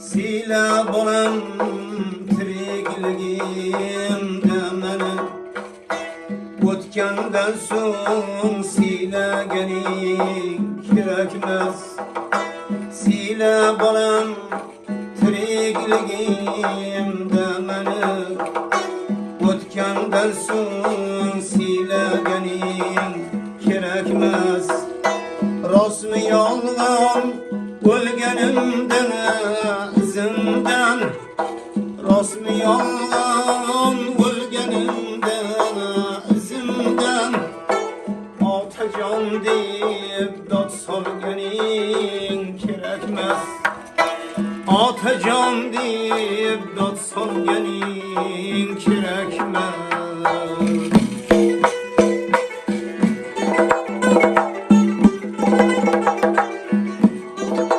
Sila bolam tirikligimde meni, o'tgandan so'ng siylaganing kerakmas. Sila bolam tirikligimde meni, o'tgandan so'ng siylaganing kerakmas. Rostmi yolg'on o'lganimdan izimdan, rostmi yolg'on o'lganimdan izimdan, otajon deb dod solganing kerakmas. Otajon deb dod solganing kerakmas.